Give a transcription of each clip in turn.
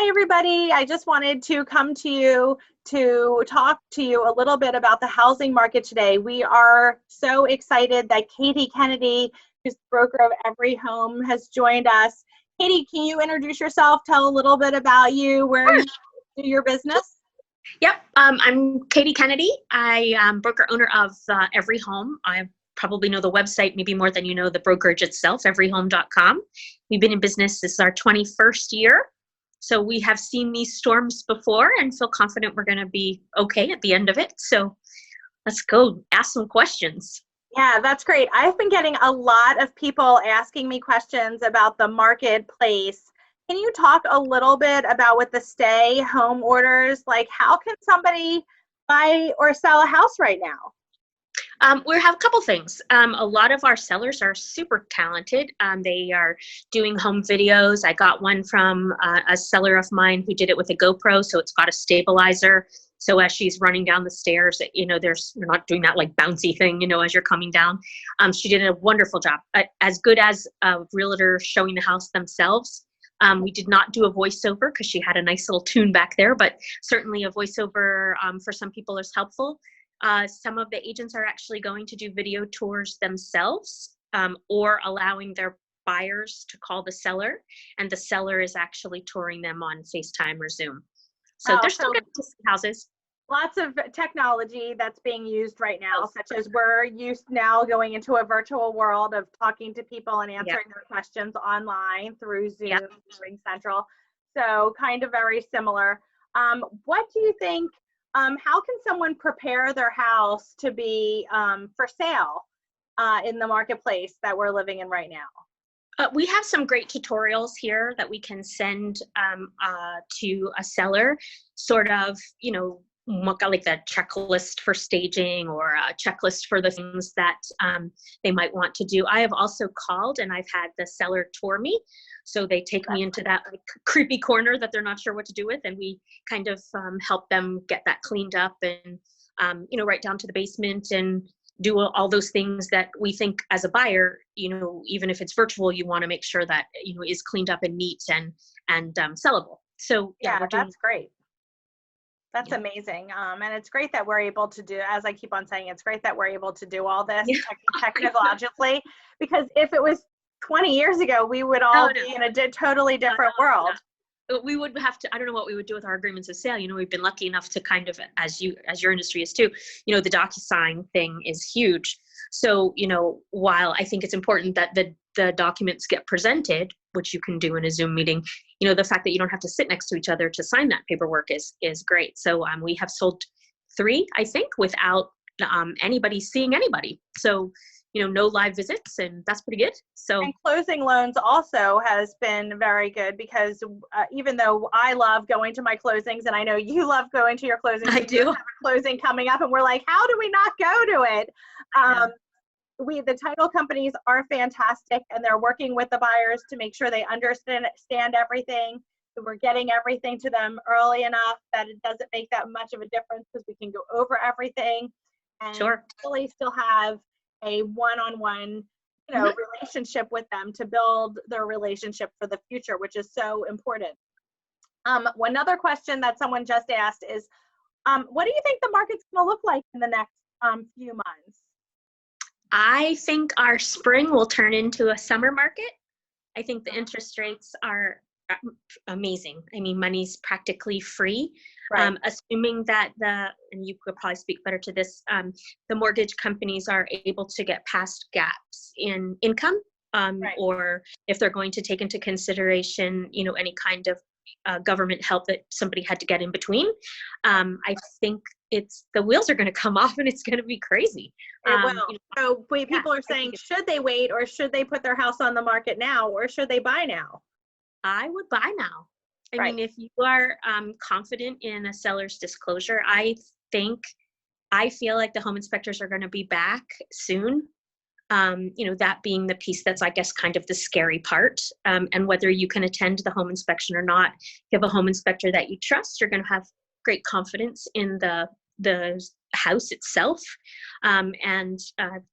Hi, everybody. I just wanted to come to you to talk to you a little bit about the housing market today. We are so excited that Katie Kennedy, who's the broker of Every Home, has joined us. Katie, can you introduce yourself? Tell a little bit about you, where you do your business? Yep. I'm Katie Kennedy. I am broker owner of Every Home. I probably know the website maybe more than you know the brokerage itself, everyhome.com. We've been in business. This is our 21st year. So we have seen these storms before and feel confident we're going to be okay at the end of it. So let's go ask some questions. Yeah, that's great. I've been getting a lot of people asking me questions about the marketplace. Can you talk a little bit about with the stay home orders, like how can somebody buy or sell a house right now? We have a couple things. A lot of our sellers are super talented. They are doing home videos. I got one from a seller of mine who did it with a GoPro, so it's got a stabilizer. So as she's running down the stairs, you're not doing that like bouncy thing, as you're coming down. She did a wonderful job, as good as a realtor showing the house themselves. We did not do a voiceover because she had a nice little tune back there, but certainly a voiceover for some people is helpful. Some of the agents are actually going to do video tours themselves or allowing their buyers to call the seller, and the seller is actually touring them on FaceTime or Zoom. So they're still getting to see houses. Lots of technology that's being used right now, such as we're used now going into a virtual world of talking to people and answering their questions online through Zoom, Ring Central. So kind of very similar. What do you think? How can someone prepare their house to be for sale in the marketplace that we're living in right now? We have some great tutorials here that we can send to a seller, sort of, like the checklist for staging or a checklist for the things that they might want to do. I have also called and I've had the seller tour me. So they take me into that creepy corner that they're not sure what to do with. And we kind of help them get that cleaned up and, right down to the basement and do all those things that we think as a buyer, even if it's virtual, you want to make sure that, is cleaned up and neat and sellable. So that's great. That's amazing. And it's great that we're able to do, as I keep on saying, it's great that we're able to do all this technologically, because if it was 20 years ago, we would all be in a totally different world. We would have to, I don't know what we would do with our agreements of sale. We've been lucky enough to kind of, as your industry is too, the DocuSign thing is huge. So, while I think it's important that the documents get presented, which you can do in a Zoom meeting, the fact that you don't have to sit next to each other to sign that paperwork is great. So we have sold 3, I think, without anybody seeing anybody. So, no live visits, and that's pretty good. So, and closing loans also has been very good because even though I love going to my closings, and I know you love going to your closings, I do. Have a closing coming up, and we're like, how do we not go to it? The title companies are fantastic, and they're working with the buyers to make sure they understand everything. So we're getting everything to them early enough that it doesn't make that much of a difference because we can go over everything and really still have a one-on-one, relationship with them to build their relationship for the future, which is so important. One other question that someone just asked is, what do you think the market's going to look like in the next few months? I think our spring will turn into a summer market. I think the interest rates are amazing. I mean, money's practically free. Right. Assuming that and you could probably speak better to this, the mortgage companies are able to get past gaps in income, or if they're going to take into consideration, any kind of government help that somebody had to get in between. I think the wheels are going to come off and it's going to be crazy. It will. So people are saying, should they wait or should they put their house on the market now or should they buy now? I would buy now. I mean, if you are confident in a seller's disclosure, I feel like the home inspectors are going to be back soon. That being the piece that's, I guess, kind of the scary part. And whether you can attend the home inspection or not, if you have a home inspector that you trust, you're going to have great confidence in the house itself. And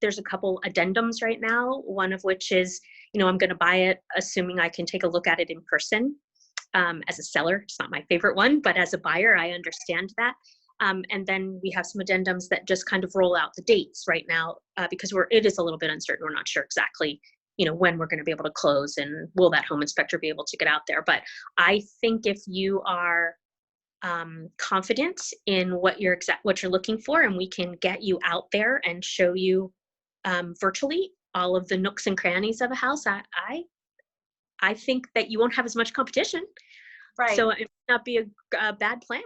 there's a couple addendums right now, one of which is, I'm going to buy it assuming I can take a look at it in person. As a seller, it's not my favorite one, but as a buyer, I understand that. And then we have some addendums that just kind of roll out the dates right now, because it is a little bit uncertain. We're not sure exactly, when we're going to be able to close, and will that home inspector be able to get out there. But I think if you are confident in what you're looking for, and we can get you out there and show you virtually all of the nooks and crannies of a house, I think that you won't have as much competition. Right. So it might not be a bad plan.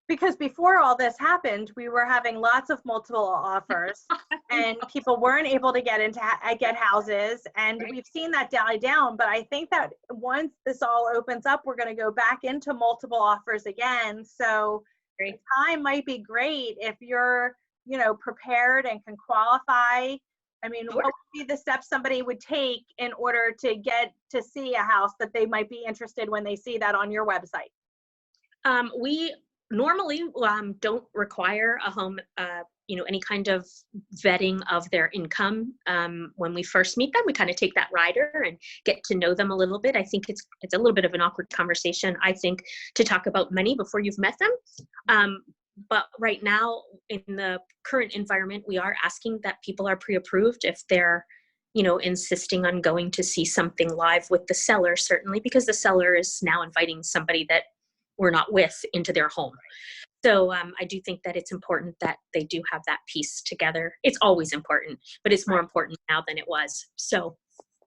Because before all this happened, we were having lots of multiple offers and people weren't able to get houses. And Right. We've seen that die down. But I think that once this all opens up, we're going to go back into multiple offers again. So the time might be great if you're, prepared and can qualify. I mean, Sure. what would be the steps somebody would take in order to get to see a house that they might be interested when they see that on your website? We normally don't require a home, any kind of vetting of their income. When we first meet them, we kind of take that rider and get to know them a little bit. I think it's a little bit of an awkward conversation, I think, to talk about money before you've met them. But right now, in the current environment, we are asking that people are pre-approved if they're, insisting on going to see something live with the seller, certainly, because the seller is now inviting somebody that we're not with into their home. So I do think that it's important that they do have that piece together. It's always important, but it's more important now than it was. So.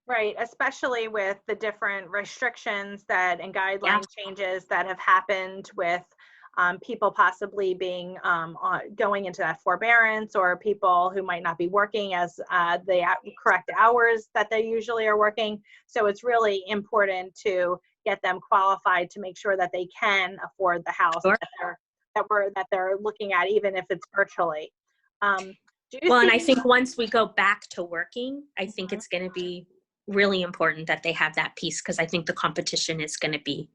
Right, especially with the different restrictions and guideline changes that have happened with people possibly being going into that forbearance, or people who might not be working as the correct hours that they usually are working. So it's really important to get them qualified to make sure that they can afford the house. Sure. that they're looking at, even if it's virtually. And I think once we go back to working, I think it's going to be really important that they have that piece, because I think the competition is going to be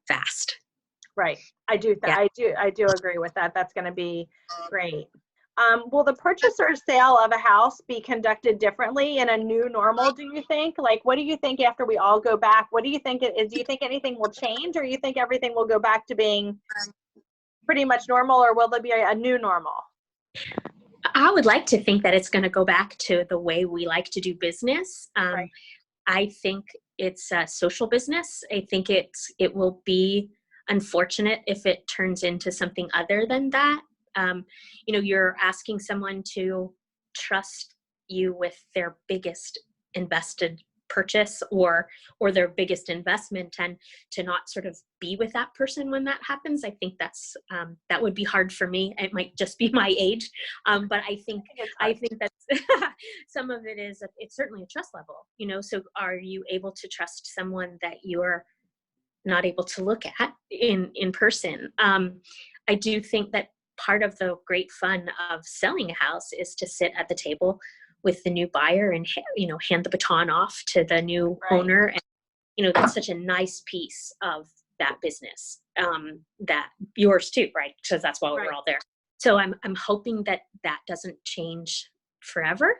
vast. Right. I do agree with that. That's going to be great. Will the purchase or sale of a house be conducted differently in a new normal, do you think? Like, what do you think after we all go back? What do you think it is? Do you think anything will change, or you think everything will go back to being pretty much normal, or will there be a new normal? I would like to think that it's going to go back to the way we like to do business. Right. I think it's a social business. I think it will be unfortunate if it turns into something other than that. You're asking someone to trust you with their biggest invested purchase or their biggest investment, and to not sort of be with that person when that happens. I think that would be hard for me. It might just be my age, but I think that's some of it is, it's certainly a trust level. So are you able to trust someone that you're not able to look at in person? I do think that part of the great fun of selling a house is to sit at the table with the new buyer and hand the baton off to the new owner, and that's such a nice piece of that business, that yours too, right? Because that's why we're all there. So I'm hoping that doesn't change forever.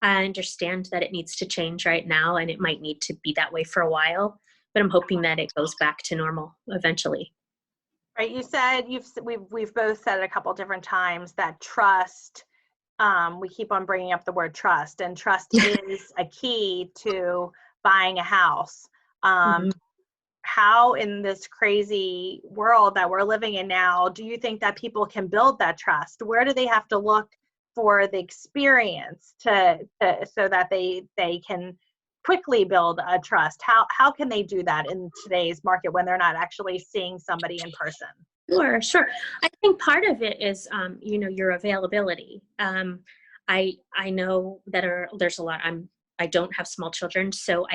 I understand that it needs to change right now, and it might need to be that way for a while, but I'm hoping that it goes back to normal eventually. Right. You said we've both said a couple different times that trust. We keep on bringing up the word trust, and trust is a key to buying a house. How, in this crazy world that we're living in now, do you think that people can build that trust? Where do they have to look for the experience so that they can quickly build a trust? How can they do that in today's market when they're not actually seeing somebody in person? Sure. I think part of it is, your availability. I know that there's a lot. I don't have small children, so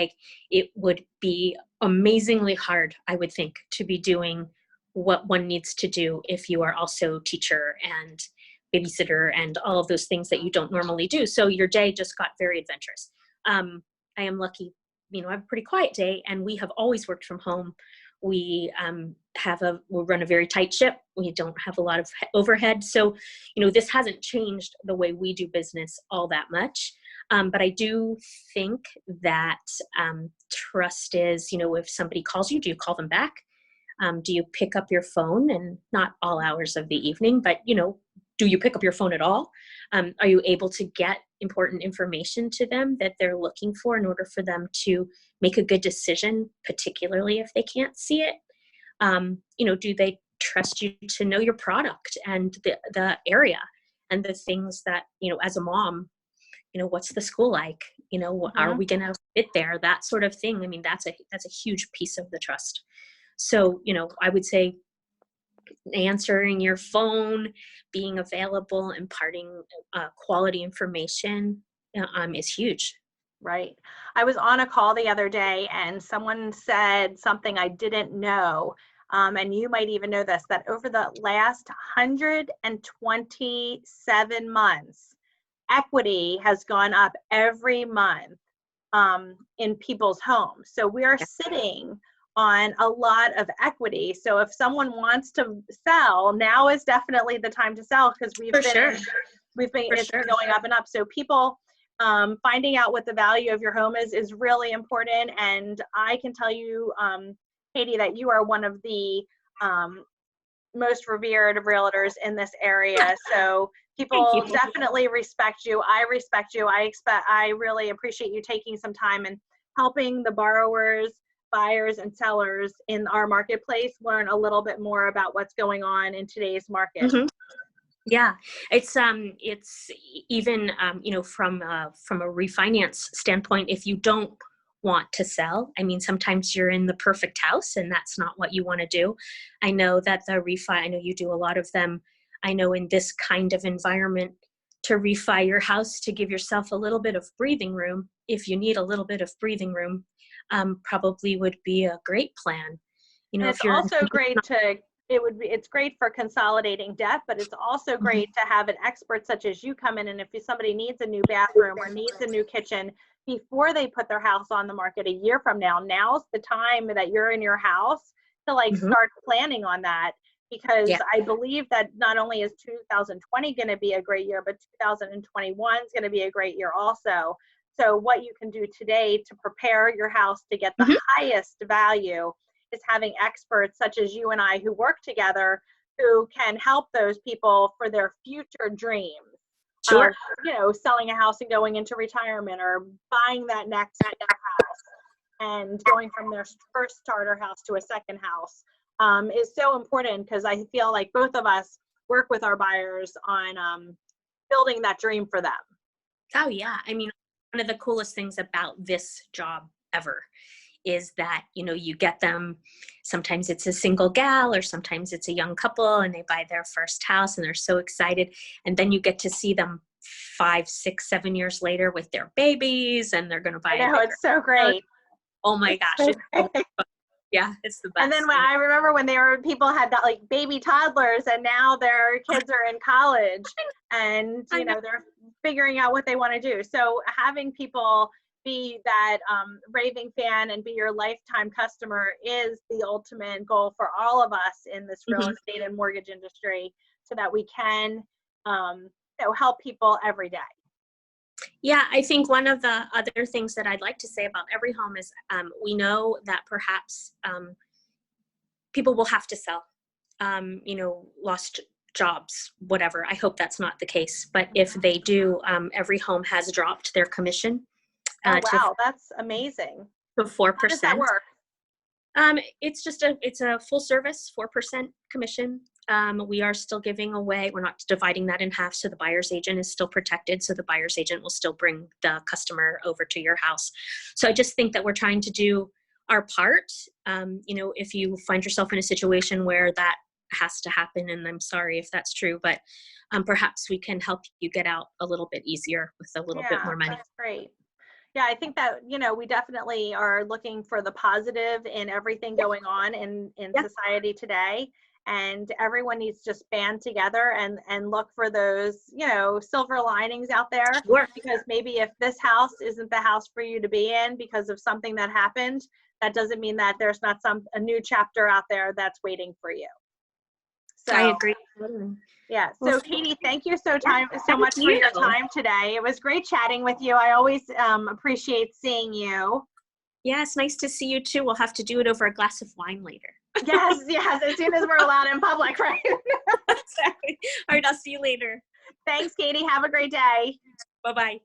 it would be amazingly hard, I would think, to be doing what one needs to do if you are also teacher and babysitter and all of those things that you don't normally do. So your day just got very adventurous. I am lucky, I have a pretty quiet day, and we have always worked from home. We we run a very tight ship. We don't have a lot of overhead. So, this hasn't changed the way we do business all that much. But I do think that trust is, if somebody calls you, do you call them back? Do you pick up your phone, and not all hours of the evening, but, you know, do you pick up your phone at all? Are you able to get important information to them that they're looking for in order for them to make a good decision, particularly if they can't see it? You know, do they trust you to know your product and the area and the things that, you know, as a mom, you know, what's the school like? You know, are we going to fit there? That sort of thing. I mean, that's a huge piece of the trust. So, you know, I would say answering your phone, being available, imparting quality information is huge. Right. I was on a call the other day and someone said something I didn't know. And you might even know this, that over the last 127 months, equity has gone up every month in people's homes. So we are sitting on a lot of equity. So if someone wants to sell, now is definitely the time to sell, because it's been going up and up. So people finding out what the value of your home is really important. And I can tell you, Katie, that you are one of the most revered realtors in this area. So people definitely respect you. I respect you. I really appreciate you taking some time and helping the borrowers, buyers, and sellers in our marketplace learn a little bit more about what's going on in today's market. Yeah, it's even you know, from a refinance standpoint, if you don't want to sell, I mean, sometimes you're in the perfect house and that's not what you want to do. I know that the refi, I know you do a lot of them. I know in this kind of environment, to refi your house, to give yourself a little bit of breathing room, if you need a little bit of breathing room, probably would be a great plan. You know, and it's also great to, it's great for consolidating debt, but it's also great to have an expert such as you come in, and if somebody needs a new bathroom or needs a new kitchen before they put their house on the market a year from now, now's the time that you're in your house to like start planning on that, because I believe that not only is 2020 going to be a great year, but 2021 is going to be a great year also. So what you can do today to prepare your house to get the highest value is having experts such as you and I who work together, who can help those people for their future dreams. Sure. You know, selling a house and going into retirement, or buying that next house and going from their first starter house to a second house is so important, because I feel like both of us work with our buyers on building that dream for them. Oh yeah. I mean, one of the coolest things about this job ever is that, you know, you get them, sometimes it's a single gal or sometimes it's a young couple and they buy their first house and they're so excited. And then you get to see them 5, 6, 7 years later with their babies, and they're going to buy it's so great. Oh my gosh. Yeah, it's the best. And then when I remember when people had that like baby toddlers, and now their kids are in college and you know they're figuring out what they want to do. So having people be that raving fan and be your lifetime customer is the ultimate goal for all of us in this real estate and mortgage industry, so that we can you know, help people every day. Yeah, I think one of the other things that I'd like to say about every home is we know that perhaps people will have to sell, you know, lost jobs, whatever. I hope that's not the case. But if they do, every home has dropped their commission. Oh, wow, that's amazing. To 4%. How does that work? It's just it's a full service 4% commission. We are still giving away, we're not dividing that in half, so the buyer's agent is still protected, so the buyer's agent will still bring the customer over to your house. So I just think that we're trying to do our part. You know, if you find yourself in a situation where that has to happen, and I'm sorry if that's true, but perhaps we can help you get out a little bit easier with a little bit more money. That's great. Yeah, I think that, you know, we definitely are looking for the positive in everything going on in society today. And everyone needs to just band together and look for those, you know, silver linings out there. Sure. Because maybe if this house isn't the house for you to be in because of something that happened, that doesn't mean that there's not a new chapter out there that's waiting for you. So, I agree. Yeah. So Katie, thank you so much for your time today. It was great chatting with you. I always appreciate seeing you. Yeah, it's nice to see you too. We'll have to do it over a glass of wine later. Yes, yes, as soon as we're allowed in public, right? Exactly. All right, I'll see you later. Thanks, Katie. Have a great day. Bye-bye.